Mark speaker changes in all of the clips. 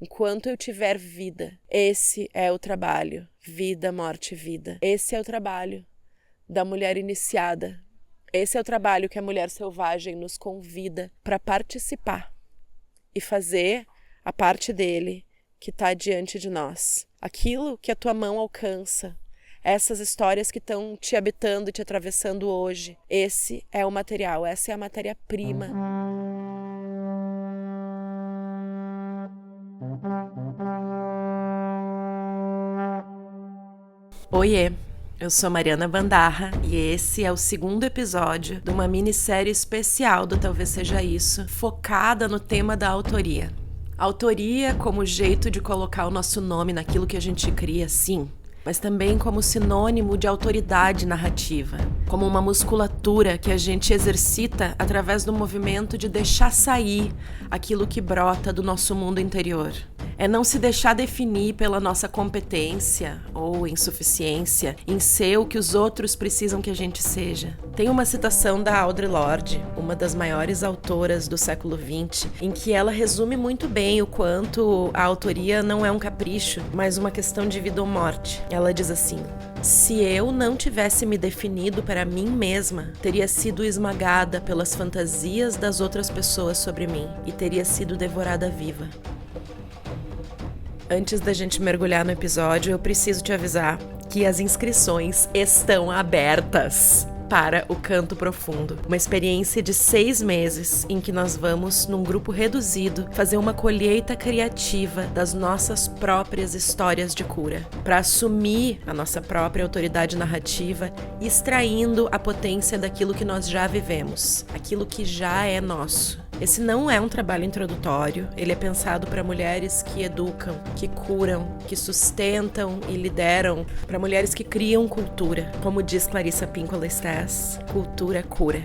Speaker 1: Enquanto eu tiver vida, esse é o trabalho. Vida, morte, vida. Esse é o trabalho da mulher iniciada. Esse é o trabalho que a mulher selvagem nos convida para participar e fazer a parte dele que está diante de nós. Aquilo que a tua mão alcança, essas histórias que estão te habitando e te atravessando hoje, esse é o material, essa é a matéria-prima. Oiê, eu sou Mariana Bandarra e esse é o segundo episódio de uma minissérie especial do Talvez Seja Isso, focada no tema da autoria. Autoria como jeito de colocar o nosso nome naquilo que a gente cria, sim, mas também como sinônimo de autoridade narrativa, como uma musculatura que a gente exercita através do movimento de deixar sair aquilo que brota do nosso mundo interior. É não se deixar definir pela nossa competência ou insuficiência em ser o que os outros precisam que a gente seja. Tem uma citação da Audre Lorde, uma das maiores autoras do século XX, em que ela resume muito bem o quanto a autoria não é um capricho, mas uma questão de vida ou morte. Ela diz assim: se eu não tivesse me definido para mim mesma, teria sido esmagada pelas fantasias das outras pessoas sobre mim e teria sido devorada viva. Antes da gente mergulhar no episódio, eu preciso te avisar que as inscrições estão abertas para o Canto Profundo, uma experiência de 6 meses em que nós vamos, num grupo reduzido, fazer uma colheita criativa das nossas próprias histórias de cura, para assumir a nossa própria autoridade narrativa, extraindo a potência daquilo que nós já vivemos, aquilo que já é nosso. Esse não é um trabalho introdutório, ele é pensado para mulheres que educam, que curam, que sustentam e lideram, para mulheres que criam cultura. Como diz Clarissa Pinkola Estés, cultura cura.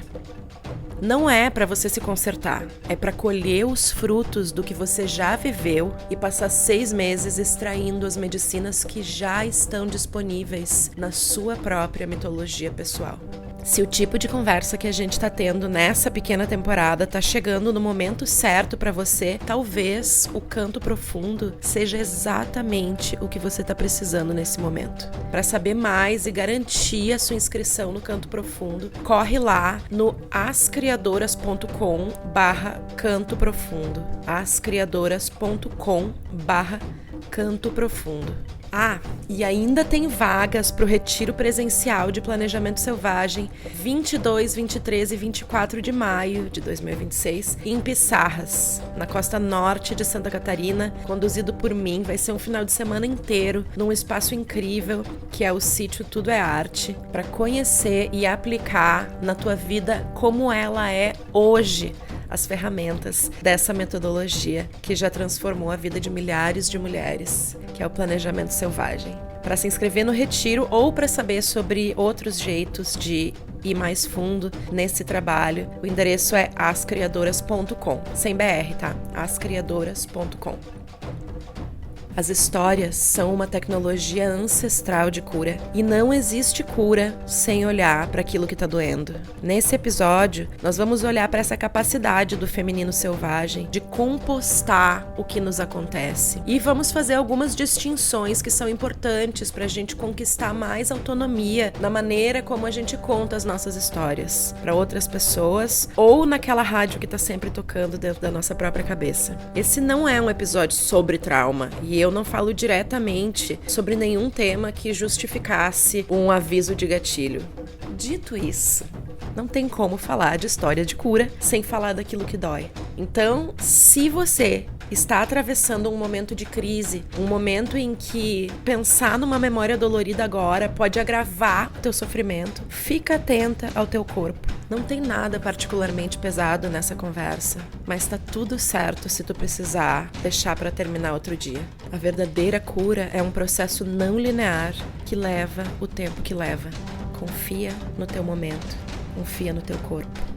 Speaker 1: Não é para você se consertar, é para colher os frutos do que você já viveu e passar 6 meses extraindo as medicinas que já estão disponíveis na sua própria mitologia pessoal. Se o tipo de conversa que a gente tá tendo nessa pequena temporada tá chegando no momento certo pra você, talvez o Canto Profundo seja exatamente o que você tá precisando nesse momento. Pra saber mais e garantir a sua inscrição no Canto Profundo, corre lá no ascriadoras.com/Canto Profundo. ascriadoras.com/Canto Profundo. Ah, e ainda tem vagas para o Retiro Presencial de Planejamento Selvagem 22, 23 e 24 de maio de 2026 em Pissarras, na costa norte de Santa Catarina, conduzido por mim. Vai ser um final de semana inteiro num espaço incrível que é o sítio Tudo é Arte, para conhecer e aplicar na tua vida como ela é hoje as ferramentas dessa metodologia que já transformou a vida de milhares de mulheres, que é o planejamento selvagem. Para se inscrever no retiro ou para saber sobre outros jeitos de ir mais fundo nesse trabalho, o endereço é ascriadoras.com, sem BR, tá? ascriadoras.com. As histórias são uma tecnologia ancestral de cura e não existe cura sem olhar para aquilo que está doendo. Nesse episódio, nós vamos olhar para essa capacidade do feminino selvagem de compostar o que nos acontece e vamos fazer algumas distinções que são importantes para a gente conquistar mais autonomia na maneira como a gente conta as nossas histórias para outras pessoas ou naquela rádio que está sempre tocando dentro da nossa própria cabeça. Esse não é um episódio sobre trauma e eu não falo diretamente sobre nenhum tema que justificasse um aviso de gatilho. Dito isso, não tem como falar de história de cura sem falar daquilo que dói. Então, se você está atravessando um momento de crise, um momento em que pensar numa memória dolorida agora pode agravar o teu sofrimento, fica atenta ao teu corpo. Não tem nada particularmente pesado nessa conversa, mas tá tudo certo se tu precisar deixar para terminar outro dia. A verdadeira cura é um processo não linear que leva o tempo que leva. Confia no teu momento, confia no teu corpo.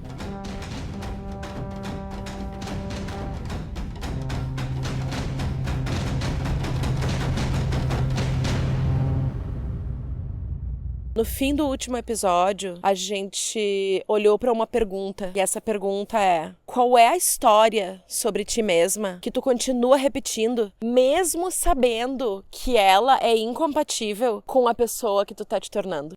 Speaker 1: No fim do último episódio, a gente olhou para uma pergunta, e essa pergunta é: qual é a história sobre ti mesma que tu continua repetindo, mesmo sabendo que ela é incompatível com a pessoa que tu tá te tornando?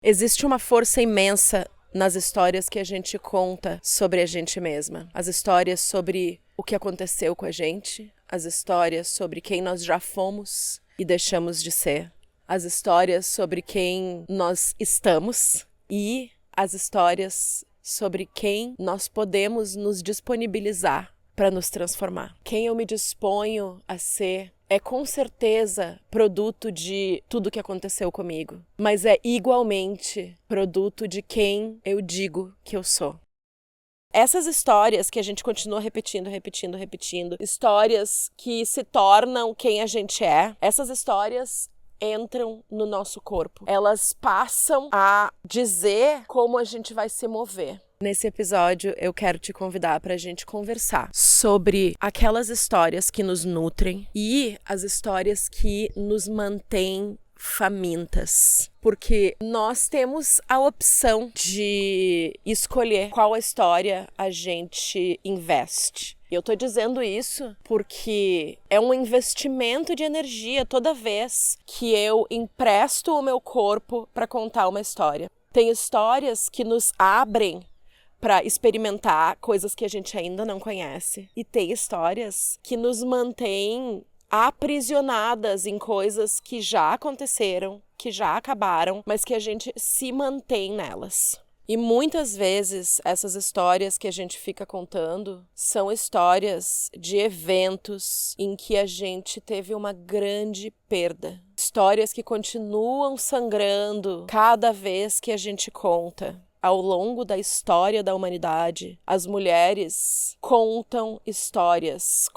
Speaker 1: Existe uma força imensa nas histórias que a gente conta sobre a gente mesma. As histórias sobre o que aconteceu com a gente, as histórias sobre quem nós já fomos e deixamos de ser, as histórias sobre quem nós estamos e as histórias sobre quem nós podemos nos disponibilizar para nos transformar. Quem eu me disponho a ser é com certeza produto de tudo que aconteceu comigo, mas é igualmente produto de quem eu digo que eu sou. Essas histórias que a gente continua repetindo, histórias que se tornam quem a gente é, essas histórias entram no nosso corpo. Elas passam a dizer como a gente vai se mover. Nesse episódio, eu quero te convidar para a gente conversar sobre aquelas histórias que nos nutrem e as histórias que nos mantêm famintas. Porque nós temos a opção de escolher qual a história a gente investe. E eu tô dizendo isso porque é um investimento de energia toda vez que eu empresto o meu corpo para contar uma história. Tem histórias que nos abrem para experimentar coisas que a gente ainda não conhece. E tem histórias que nos mantêm aprisionadas em coisas que já aconteceram, que já acabaram, mas que a gente se mantém nelas. E muitas vezes essas histórias que a gente fica contando são histórias de eventos em que a gente teve uma grande perda. Histórias que continuam sangrando cada vez que a gente conta. Ao longo da história da humanidade, as mulheres contam histórias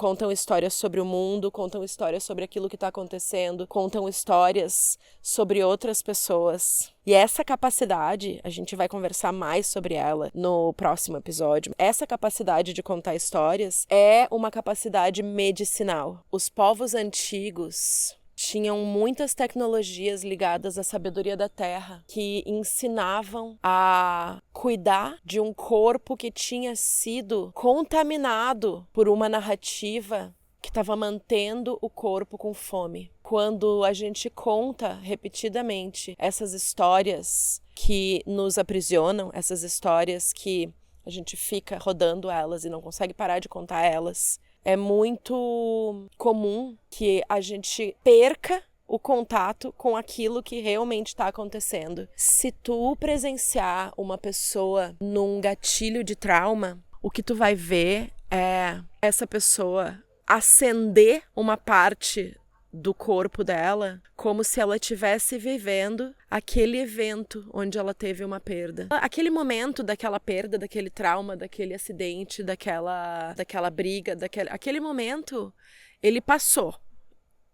Speaker 1: sobre o mundo, contam histórias sobre aquilo que está acontecendo, contam histórias sobre outras pessoas. E essa capacidade, a gente vai conversar mais sobre ela no próximo episódio, essa capacidade de contar histórias é uma capacidade medicinal. Os povos antigos tinham muitas tecnologias ligadas à sabedoria da terra que ensinavam a cuidar de um corpo que tinha sido contaminado por uma narrativa que estava mantendo o corpo com fome. Quando a gente conta repetidamente essas histórias que nos aprisionam, essas histórias que a gente fica rodando elas e não consegue parar de contar elas, é muito comum que a gente perca o contato com aquilo que realmente está acontecendo. Se tu presenciar uma pessoa num gatilho de trauma, o que tu vai ver é essa pessoa acender uma parte do corpo dela como se ela estivesse vivendo aquele evento onde ela teve uma perda. Aquele momento daquela perda, daquele trauma, daquele acidente, daquela briga, aquele momento, ele passou.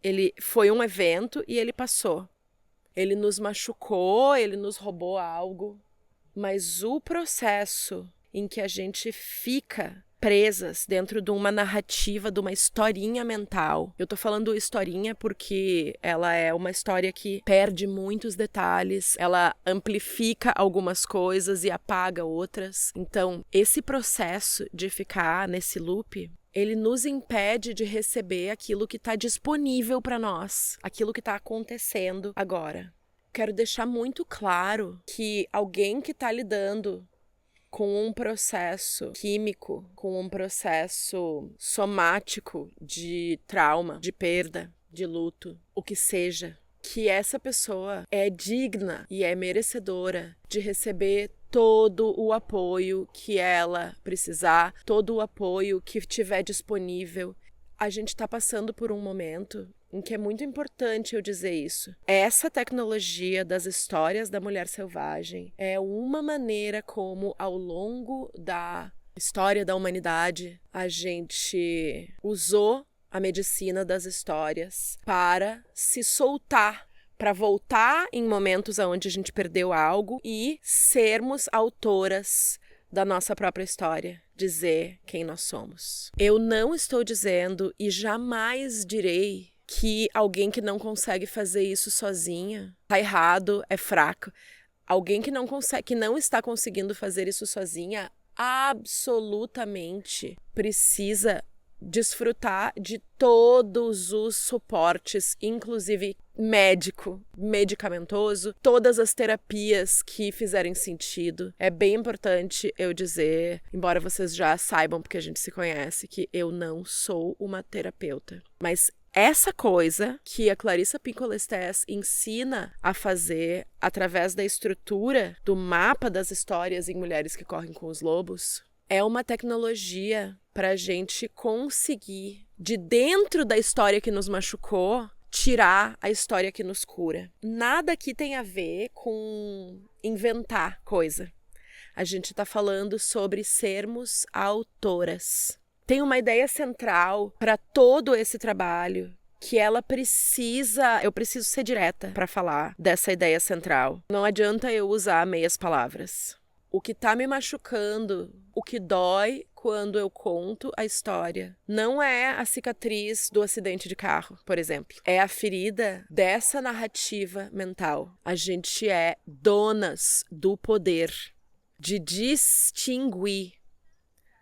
Speaker 1: Ele foi um evento e ele passou. Ele nos machucou, ele nos roubou algo, mas o processo em que a gente fica presas dentro de uma narrativa, de uma historinha mental. Eu tô falando historinha porque ela é uma história que perde muitos detalhes, ela amplifica algumas coisas e apaga outras. Então, esse processo de ficar nesse loop, ele nos impede de receber aquilo que está disponível para nós, aquilo que está acontecendo agora. Quero deixar muito claro que alguém que está lidando com um processo químico, com um processo somático de trauma, de perda, de luto, o que seja, que essa pessoa é digna e é merecedora de receber todo o apoio que ela precisar, todo o apoio que tiver disponível. A gente está passando por um momento em que é muito importante eu dizer isso. Essa tecnologia das histórias da mulher selvagem é uma maneira como, ao longo da história da humanidade, a gente usou a medicina das histórias para se soltar, para voltar em momentos onde a gente perdeu algo e sermos autoras da nossa própria história, dizer quem nós somos. Eu não estou dizendo e jamais direi que alguém que não consegue fazer isso sozinha tá errado, é fraco. Alguém que não consegue, que não está conseguindo fazer isso sozinha, absolutamente precisa desfrutar de todos os suportes, inclusive médico, medicamentoso, todas as terapias que fizerem sentido. É bem importante eu dizer, embora vocês já saibam, porque a gente se conhece, que eu não sou uma terapeuta. Mas essa coisa que a Clarissa Pinkola Estés ensina a fazer através da estrutura do mapa das histórias em Mulheres que Correm com os Lobos é uma tecnologia para a gente conseguir, de dentro da história que nos machucou, tirar a história que nos cura. Nada aqui tem a ver com inventar coisa. A gente está falando sobre sermos autoras. Tem uma ideia central para todo esse trabalho que ela precisa... Eu preciso ser direta para falar dessa ideia central. Não adianta eu usar meias palavras. O que tá me machucando, o que dói quando eu conto a história, não é a cicatriz do acidente de carro, por exemplo. É a ferida dessa narrativa mental. A gente é donas do poder de distinguir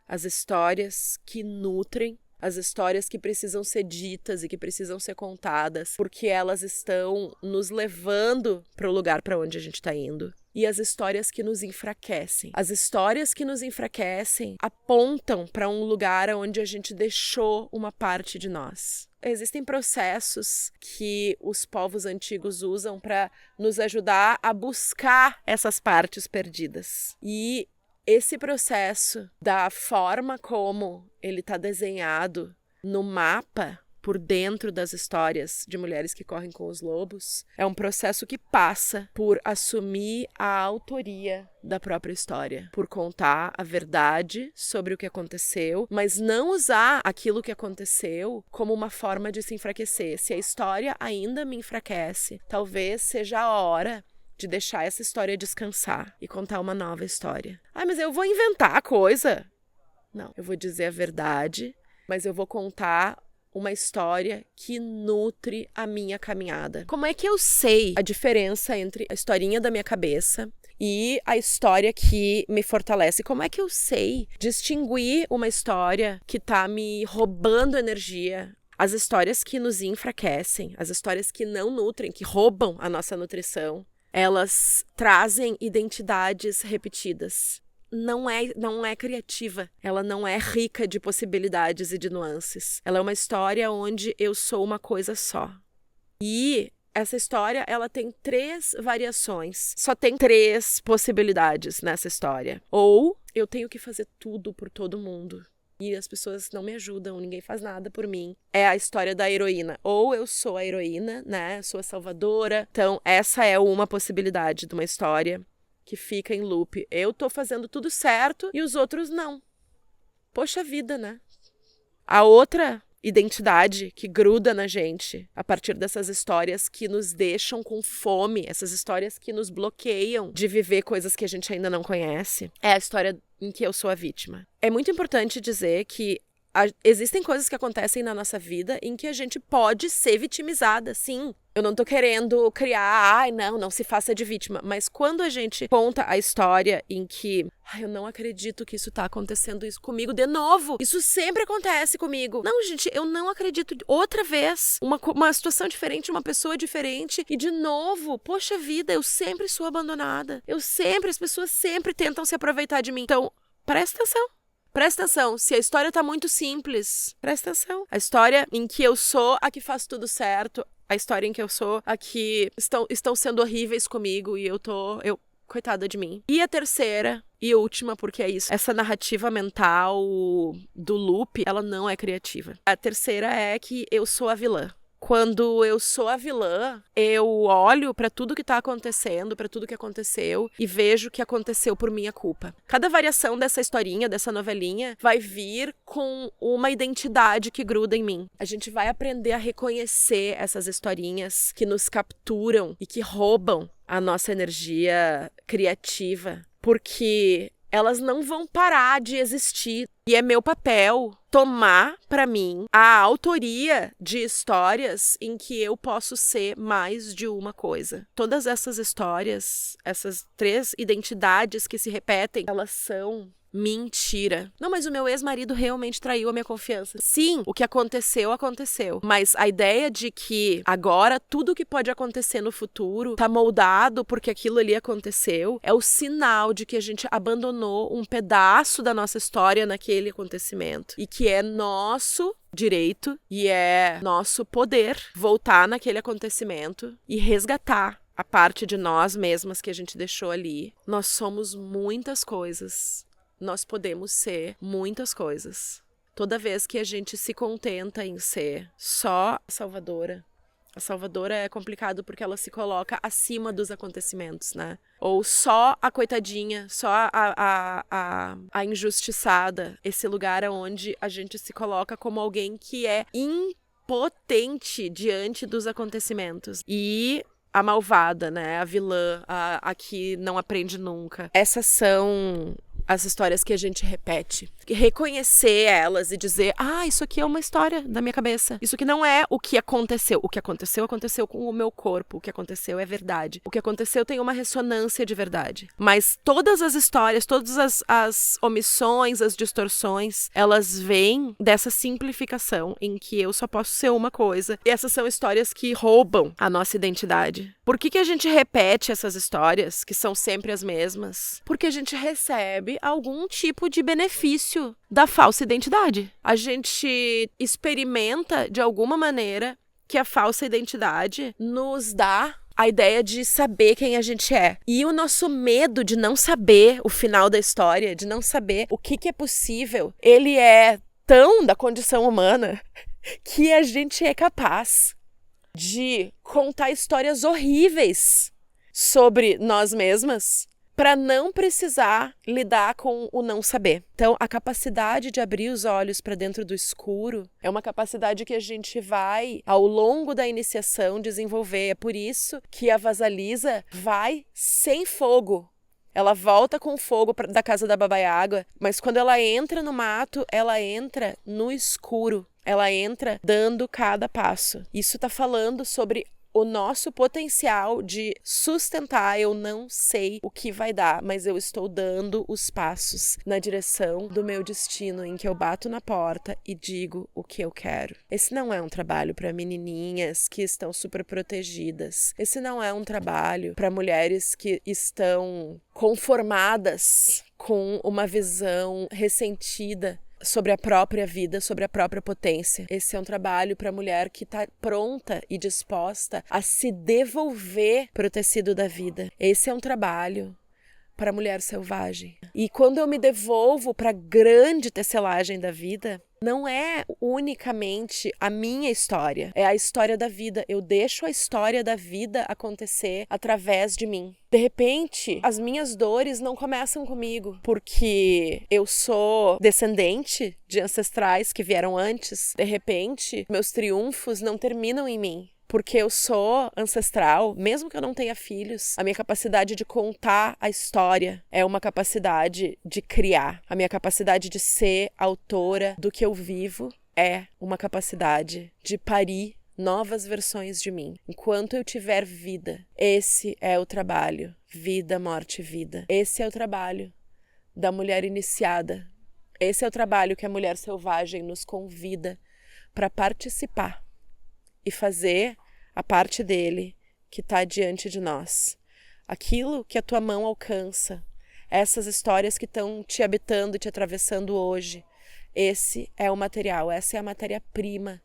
Speaker 1: as histórias que nutrem, as histórias que precisam ser ditas e que precisam ser contadas, porque elas estão nos levando para o lugar para onde a gente está indo. E as histórias que nos enfraquecem. As histórias que nos enfraquecem apontam para um lugar onde a gente deixou uma parte de nós. Existem processos que os povos antigos usam para nos ajudar a buscar essas partes perdidas. E esse processo, da forma como ele está desenhado no mapa, por dentro das histórias de Mulheres que Correm com os Lobos, é um processo que passa por assumir a autoria da própria história, por contar a verdade sobre o que aconteceu, mas não usar aquilo que aconteceu como uma forma de se enfraquecer. Se a história ainda me enfraquece, talvez seja a hora de deixar essa história descansar e contar uma nova história. Ah, mas eu vou inventar a coisa. Não, eu vou dizer a verdade, mas eu vou contar uma história que nutre a minha caminhada. Como é que eu sei a diferença entre a historinha da minha cabeça e a história que me fortalece? Como é que eu sei distinguir uma história que tá me roubando energia? As histórias que nos enfraquecem, as histórias que não nutrem, que roubam a nossa nutrição, elas trazem identidades repetidas. Não é criativa, ela não é rica de possibilidades e de nuances. Ela é uma história onde eu sou uma coisa só. E essa história, ela tem 3 variações. Só tem 3 possibilidades nessa história. Ou eu tenho que fazer tudo por todo mundo. E as pessoas não me ajudam, ninguém faz nada por mim. É a história da heroína. Ou eu sou a heroína, né? Sou a salvadora. Então, essa é uma possibilidade de uma história que fica em loop. Eu tô fazendo tudo certo e os outros não. Poxa vida, né? A outra identidade que gruda na gente a partir dessas histórias que nos deixam com fome, essas histórias que nos bloqueiam de viver coisas que a gente ainda não conhece, é a história em que eu sou a vítima. É muito importante dizer que existem coisas que acontecem na nossa vida em que a gente pode ser vitimizada, sim. Eu não tô querendo criar, não se faça de vítima. Mas quando a gente conta a história em que, eu não acredito que isso tá acontecendo isso comigo de novo. Isso sempre acontece comigo. Não, gente, eu não acredito. Outra vez, uma situação diferente, uma pessoa diferente. E de novo, poxa vida, eu sempre sou abandonada. As pessoas sempre tentam se aproveitar de mim. Então, presta atenção. Presta atenção, se a história tá muito simples, presta atenção. A história em que eu sou a que faz tudo certo, a história em que eu sou a que estão sendo horríveis comigo e coitada de mim. E a terceira e última, porque é isso, essa narrativa mental do loop, ela não é criativa. A terceira é que eu sou a vilã. Quando eu sou a vilã, eu olho pra tudo que tá acontecendo, pra tudo que aconteceu e vejo que aconteceu por minha culpa. Cada variação dessa historinha, dessa novelinha, vai vir com uma identidade que gruda em mim. A gente vai aprender a reconhecer essas historinhas que nos capturam e que roubam a nossa energia criativa, porque elas não vão parar de existir E é meu papel tomar pra mim a autoria de histórias em que eu posso ser mais de uma coisa. Todas essas histórias, essas 3 identidades que se repetem, elas são mentira. Não, mas o meu ex-marido realmente traiu a minha confiança. Sim, o que aconteceu, aconteceu. Mas a ideia de que agora tudo que pode acontecer no futuro tá moldado porque aquilo ali aconteceu é o sinal de que a gente abandonou um pedaço da nossa história naquele acontecimento. E que é nosso direito e é nosso poder voltar naquele acontecimento e resgatar a parte de nós mesmas que a gente deixou ali. Nós somos muitas coisas. Nós podemos ser muitas coisas. Toda vez que a gente se contenta em ser só a salvadora. A salvadora é complicado porque ela se coloca acima dos acontecimentos, né? Ou só a coitadinha, só a injustiçada. Esse lugar onde a gente se coloca como alguém que é impotente diante dos acontecimentos. E a malvada, né? A vilã, a que não aprende nunca. Essas são as histórias que a gente repete. Reconhecer elas e dizer, isso aqui é uma história da minha cabeça. Isso aqui não é o que aconteceu. O que aconteceu, aconteceu com o meu corpo. O que aconteceu é verdade. O que aconteceu tem uma ressonância de verdade. Mas todas as histórias, todas as omissões, as distorções, elas vêm dessa simplificação em que eu só posso ser uma coisa. E essas são histórias que roubam a nossa identidade. Por que a gente repete essas histórias, que são sempre as mesmas? Porque a gente recebe algum tipo de benefício da falsa identidade. A gente experimenta, de alguma maneira, que a falsa identidade nos dá a ideia de saber quem a gente é. E o nosso medo de não saber o final da história, de não saber o que é possível, ele é tão da condição humana que a gente é capaz de contar histórias horríveis sobre nós mesmas para não precisar lidar com o não saber. Então, a capacidade de abrir os olhos para dentro do escuro é uma capacidade que a gente vai, ao longo da iniciação, desenvolver. É por isso que a Vasalisa vai sem fogo. Ela volta com o fogo da casa da Baba Yaga, mas quando ela entra no mato, ela entra no escuro. Ela entra dando cada passo. Isso está falando sobre o nosso potencial de sustentar. Eu não sei o que vai dar, mas eu estou dando os passos na direção do meu destino, em que eu bato na porta e digo o que eu quero. Esse não é um trabalho para menininhas que estão super protegidas. Esse não é um trabalho para mulheres que estão conformadas com uma visão ressentida sobre a própria vida, sobre a própria potência. Esse é um trabalho para a mulher que está pronta e disposta a se devolver para o tecido da vida. Esse é um trabalho para a mulher selvagem. E quando eu me devolvo para a grande tecelagem da vida, não é unicamente a minha história, é a história da vida. Eu deixo a história da vida acontecer através de mim. De repente, as minhas dores não começam comigo, porque eu sou descendente de ancestrais que vieram antes. De repente, meus triunfos não terminam em mim. Porque eu sou ancestral, mesmo que eu não tenha filhos, a minha capacidade de contar a história é uma capacidade de criar. A minha capacidade de ser autora do que eu vivo é uma capacidade de parir novas versões de mim. Enquanto eu tiver vida, esse é o trabalho. Vida, morte, vida. Esse é o trabalho da mulher iniciada. Esse é o trabalho que a mulher selvagem nos convida para participar e fazer a parte dele que está diante de nós. Aquilo que a tua mão alcança, essas histórias que estão te habitando e te atravessando hoje, esse é o material, essa é a matéria-prima.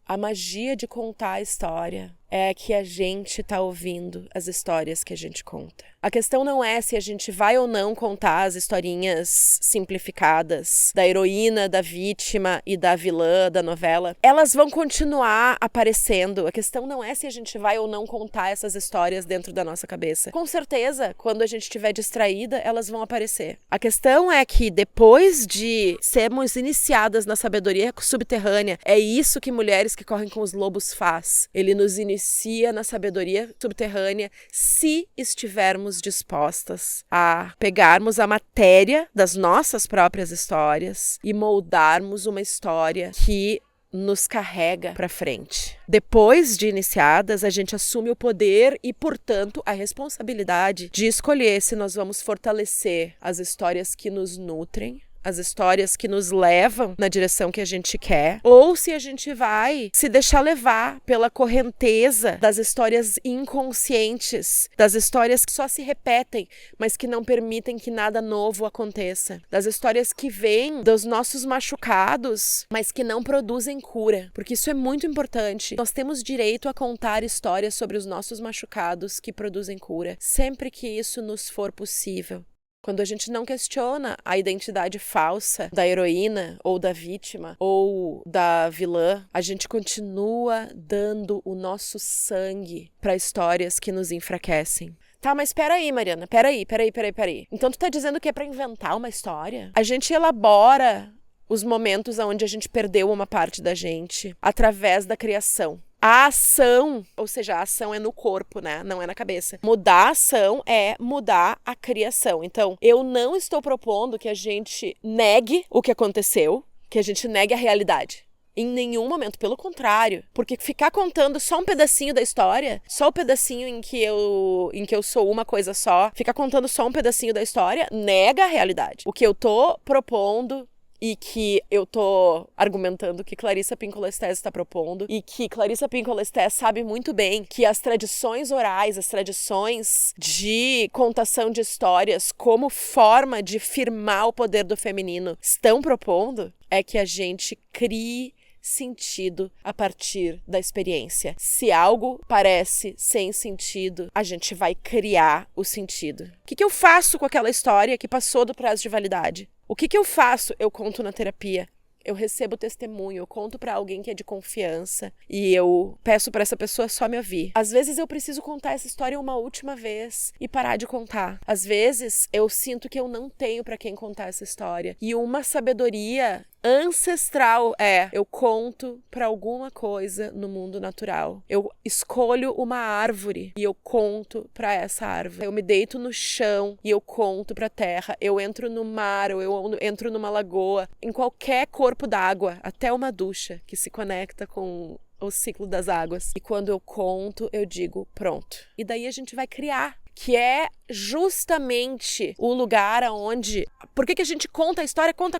Speaker 1: A magia de contar a história é que a gente está ouvindo as histórias que a gente conta. A questão não é se a gente vai ou não contar as historinhas simplificadas da heroína, da vítima e da vilã da novela. Elas vão continuar aparecendo. A questão não é se a gente vai ou não contar essas histórias dentro da nossa cabeça. Com certeza, quando a gente estiver distraída, elas vão aparecer. A questão é que depois de sermos iniciadas na sabedoria subterrânea, é isso que mulheres que correm com os lobos faz. Ele nos inicia inicia na sabedoria subterrânea se estivermos dispostas a pegarmos a matéria das nossas próprias histórias e moldarmos uma história que nos carrega para frente. Depois de iniciadas, a gente assume o poder e, portanto, a responsabilidade de escolher se nós vamos fortalecer as histórias que nos nutrem, as histórias que nos levam na direção que a gente quer, ou se a gente vai se deixar levar pela correnteza das histórias inconscientes, das histórias que só se repetem, mas que não permitem que nada novo aconteça, das histórias que vêm dos nossos machucados, mas que não produzem cura, porque isso é muito importante. Nós temos direito a contar histórias sobre os nossos machucados que produzem cura, sempre que isso nos for possível. Quando a gente não questiona a identidade falsa da heroína, ou da vítima, ou da vilã, a gente continua dando o nosso sangue para histórias que nos enfraquecem. Tá, mas peraí, Mariana, peraí. Então tu tá dizendo que é pra inventar uma história? A gente elabora os momentos onde a gente perdeu uma parte da gente através da criação. A ação, ou seja, a ação é no corpo, né? Não é na cabeça. Mudar a ação é mudar a criação. Então, eu não estou propondo que a gente negue o que aconteceu, que a gente negue a realidade. Em nenhum momento, pelo contrário. Porque ficar contando só um pedacinho da história, só o pedacinho em que eu sou uma coisa só, ficar contando só um pedacinho da história, nega a realidade. O que eu tô propondo e que eu tô argumentando que Clarissa Pinkola Estés está propondo, e que Clarissa Pinkola Estés sabe muito bem que as tradições orais, as tradições de contação de histórias como forma de firmar o poder do feminino estão propondo, é que a gente crie sentido a partir da experiência. Se algo parece sem sentido, a gente vai criar o sentido. O que eu faço com aquela história que passou do prazo de validade? O que eu faço? Eu conto na terapia. Eu recebo testemunho, eu conto pra alguém que é de confiança e eu peço pra essa pessoa só me ouvir. Às vezes eu preciso contar essa história uma última vez e parar de contar. Às vezes eu sinto que eu não tenho pra quem contar essa história. E uma sabedoria ancestral eu conto pra alguma coisa no mundo natural. Eu escolho uma árvore e eu conto pra essa árvore. Eu me deito no chão e eu conto pra terra. Eu entro no mar ou eu entro numa lagoa, em qualquer corpo d'água, até uma ducha que se conecta com o ciclo das águas. E quando eu conto, eu digo pronto. E daí a gente vai criar, que é justamente o lugar onde... Por que a gente conta a história? Conta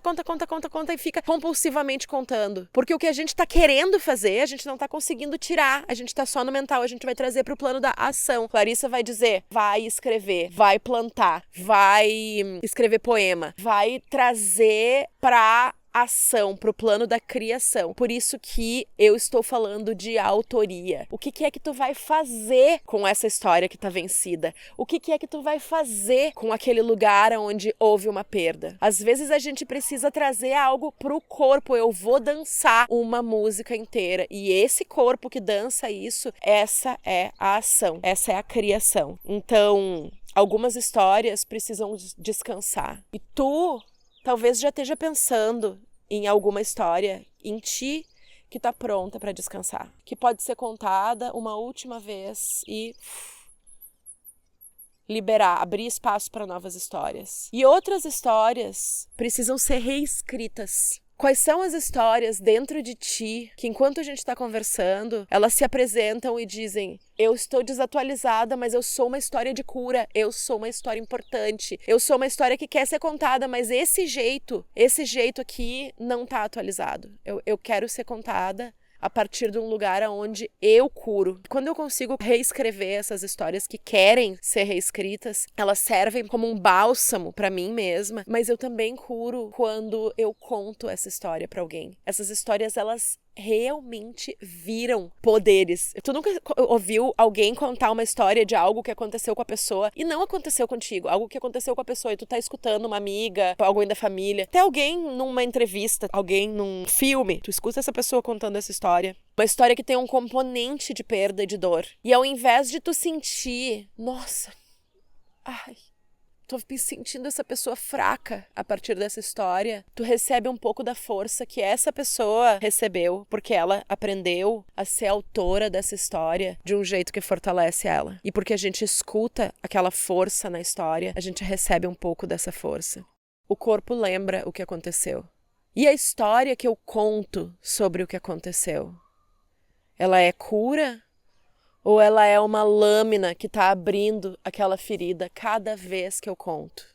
Speaker 1: e fica compulsivamente contando. Porque o que a gente tá querendo fazer, a gente não tá conseguindo tirar. A gente tá só no mental, a gente vai trazer pro plano da ação. Clarissa vai dizer, vai escrever, vai plantar, vai escrever poema, vai trazer pra ação, pro plano da criação. Por isso que eu estou falando de autoria. O que é que tu vai fazer com essa história que tá vencida? O que é que tu vai fazer com aquele lugar onde houve uma perda? Às vezes a gente precisa trazer algo pro corpo. Eu vou dançar uma música inteira. E esse corpo que dança isso, essa é a ação. Essa é a criação. Então, algumas histórias precisam descansar. E tu talvez já esteja pensando em alguma história em ti que tá pronta para descansar, que pode ser contada uma última vez e liberar, abrir espaço para novas histórias. E outras histórias precisam ser reescritas. Quais são as histórias dentro de ti que, enquanto a gente está conversando, elas se apresentam e dizem: eu estou desatualizada, mas eu sou uma história de cura, eu sou uma história importante, eu sou uma história que quer ser contada, mas esse jeito aqui não está atualizado. Eu quero ser contada a partir de um lugar onde eu curo. Quando eu consigo reescrever essas histórias que querem ser reescritas, elas servem como um bálsamo para mim mesma, mas eu também curo quando eu conto essa história para alguém. Essas histórias, elas realmente viram poderes. Tu nunca ouviu alguém contar uma história de algo que aconteceu com a pessoa e não aconteceu contigo, algo que aconteceu com a pessoa e tu tá escutando uma amiga, alguém da família, até alguém numa entrevista, alguém num filme, tu escuta essa pessoa contando essa história. Uma história que tem um componente de perda e de dor. E ao invés de tu sentir, nossa, ai, tô me sentindo essa pessoa fraca a partir dessa história. Tu recebe um pouco da força que essa pessoa recebeu, porque ela aprendeu a ser autora dessa história de um jeito que fortalece ela. E porque a gente escuta aquela força na história, a gente recebe um pouco dessa força. O corpo lembra o que aconteceu. E a história que eu conto sobre o que aconteceu, ela é cura? Ou ela é uma lâmina que está abrindo aquela ferida cada vez que eu conto?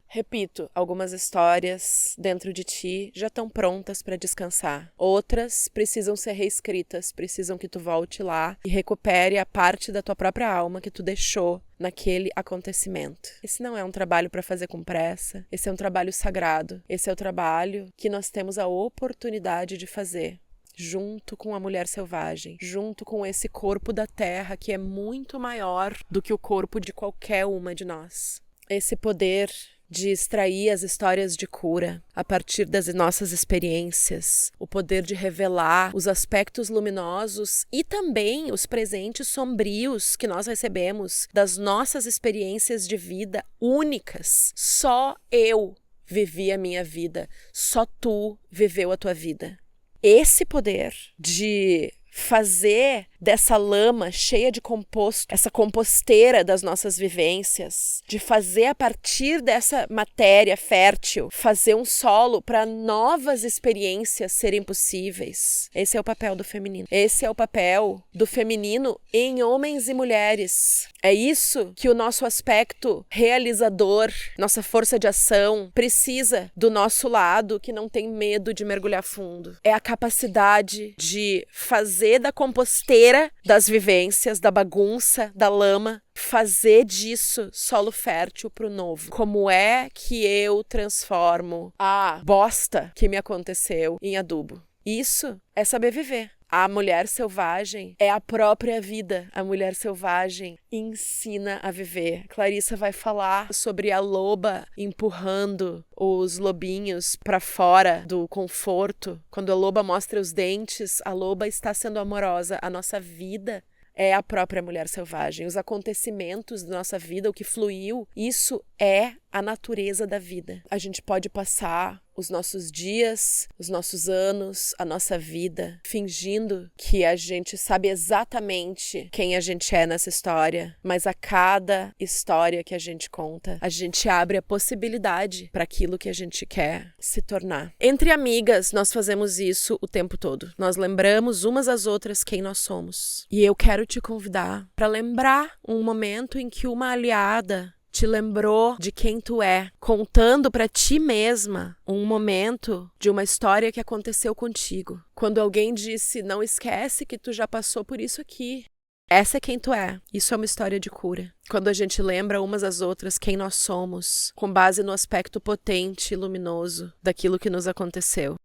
Speaker 1: Repito, algumas histórias dentro de ti já estão prontas para descansar. Outras precisam ser reescritas, precisam que tu volte lá e recupere a parte da tua própria alma que tu deixou naquele acontecimento. Esse não é um trabalho para fazer com pressa, esse é um trabalho sagrado. Esse é o trabalho que nós temos a oportunidade de fazer junto com a mulher selvagem, junto com esse corpo da terra que é muito maior do que o corpo de qualquer uma de nós. Esse poder de extrair as histórias de cura a partir das nossas experiências, o poder de revelar os aspectos luminosos e também os presentes sombrios que nós recebemos das nossas experiências de vida únicas. Só eu vivi a minha vida, só tu viveu a tua vida. Esse poder de fazer dessa lama cheia de composto, essa composteira das nossas vivências, de fazer a partir dessa matéria fértil, fazer um solo para novas experiências serem possíveis. Esse é o papel do feminino. Esse é o papel do feminino em homens e mulheres. É isso que o nosso aspecto realizador, nossa força de ação, precisa do nosso lado, que não tem medo de mergulhar fundo. É a capacidade de fazer da composteira das vivências, da bagunça, da lama, fazer disso solo fértil pro novo. Como é que eu transformo a bosta que me aconteceu em adubo? Isso é saber viver. A mulher selvagem é a própria vida. A mulher selvagem ensina a viver. Clarissa vai falar sobre a loba empurrando os lobinhos para fora do conforto. Quando a loba mostra os dentes, a loba está sendo amorosa. A nossa vida é a própria mulher selvagem. Os acontecimentos da nossa vida, o que fluiu, isso é a natureza da vida. A gente pode passar os nossos dias, os nossos anos, a nossa vida, fingindo que a gente sabe exatamente quem a gente é nessa história, mas a cada história que a gente conta, a gente abre a possibilidade para aquilo que a gente quer se tornar. Entre amigas, nós fazemos isso o tempo todo. Nós lembramos umas às outras quem nós somos. E eu quero te convidar para lembrar um momento em que uma aliada te lembrou de quem tu é, contando pra ti mesma um momento de uma história que aconteceu contigo. Quando alguém disse, não esquece que tu já passou por isso aqui. Essa é quem tu é. Isso é uma história de cura. Quando a gente lembra umas às outras quem nós somos, com base no aspecto potente e luminoso daquilo que nos aconteceu.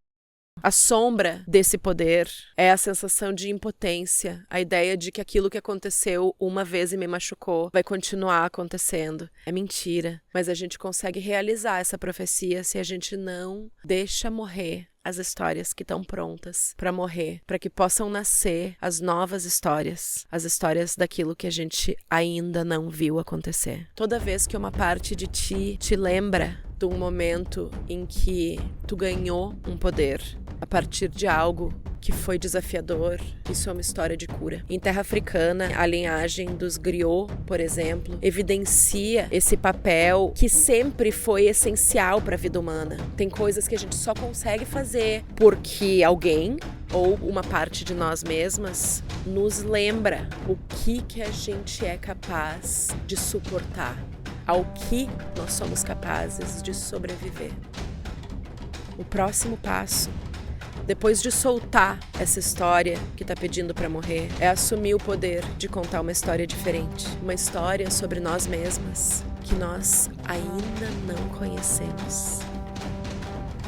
Speaker 1: A sombra desse poder é a sensação de impotência, a ideia de que aquilo que aconteceu uma vez e me machucou vai continuar acontecendo. É mentira, mas a gente consegue realizar essa profecia se a gente não deixa morrer as histórias que estão prontas para morrer, para que possam nascer as novas histórias, as histórias daquilo que a gente ainda não viu acontecer. Toda vez que uma parte de ti te lembra de um momento em que tu ganhou um poder a partir de algo que foi desafiador, isso é uma história de cura. Em terra africana, a linhagem dos griots, por exemplo, evidencia esse papel que sempre foi essencial para a vida humana. Tem coisas que a gente só consegue fazer porque alguém ou uma parte de nós mesmas nos lembra o que a gente é capaz de suportar, ao que nós somos capazes de sobreviver. O próximo passo, depois de soltar essa história que tá pedindo pra morrer, é assumir o poder de contar uma história diferente. Uma história sobre nós mesmas que nós ainda não conhecemos.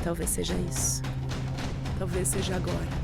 Speaker 1: Talvez seja isso. Talvez seja agora.